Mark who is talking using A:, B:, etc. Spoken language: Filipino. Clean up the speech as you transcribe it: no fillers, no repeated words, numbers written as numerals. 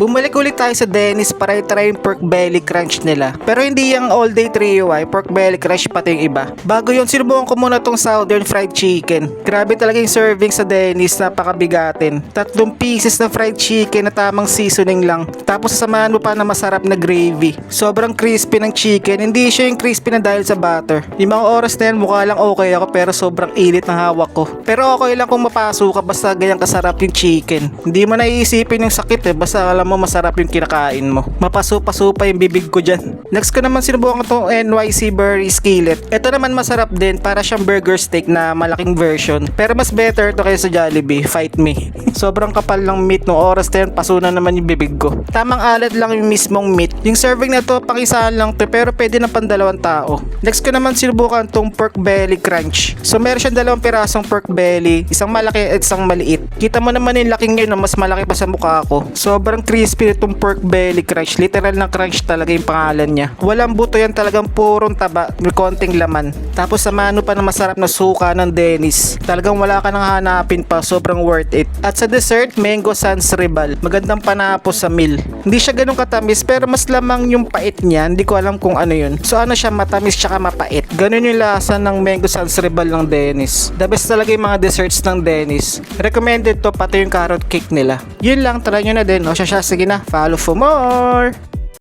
A: Bumalik ulit tayo sa Dennis para i-try yung pork belly crunch nila. Pero hindi yung all day trio pork belly crunch pati yung iba. Bago yun, sinubukan ko muna tong southern fried chicken. Grabe talaga yung serving sa Dennis, napakabigatin. 3 pieces na fried chicken na tamang seasoning lang. Tapos sasamahan mo pa na masarap na gravy. Sobrang crispy ng chicken, hindi siya yung crispy na dahil sa butter. Yung mga oras na yan, mukha lang okay ako pero sobrang init ng hawak ko. Pero okay lang kung mapaso ka basta ganyang kasarap yung chicken. Hindi mo naiisipin yung sakit basta alam mo masarap yung kinakain mo. Mapaso-paso pa yung bibig ko dyan. Next ko naman sinubukan ko itong NYC Burry Skillet. Ito naman masarap din, para siyang burger steak na malaking version. Pero mas better to kaysa Jollibee, fight me. Sobrang kapal ng meat no oras na yan, paso na naman yung bibig ko. Tamang alat lang yung mismong meat. Yung serving na to, pangisahan lang to pero pwede na pandalawang tao. Next ko naman sinubukan tong pork belly crunch. So meron siyang 2 pirasong pork belly, isang malaki at isang maliit. Kita mo naman yung laking yun, mas malaki pa sa mukha ko. Sobrang crispy itong pork belly crunch. Literal na crunch talaga yung pangalan niya. Walang buto yan, talagang purong taba, may konting laman. Tapos samahan mo pa ng masarap na suka ng Dennis. Talagang wala ka nang hanapin pa, sobrang worth it. At sa dessert, mango sans rebal. Magandang panapos sa meal. Hindi siya ganun katamis pero mas lamang yung pait niya. Hindi ko alam kung ano yun. So ano siya, matamis tsaka mapait. Ganun yung lasa ng mango sans rebal ng Dennis. The best talaga yung mga desserts ng Dennis. Recommended to, pati yung carrot cake nila. Yun lang, try nyo na din. O siya, sige na, follow for more!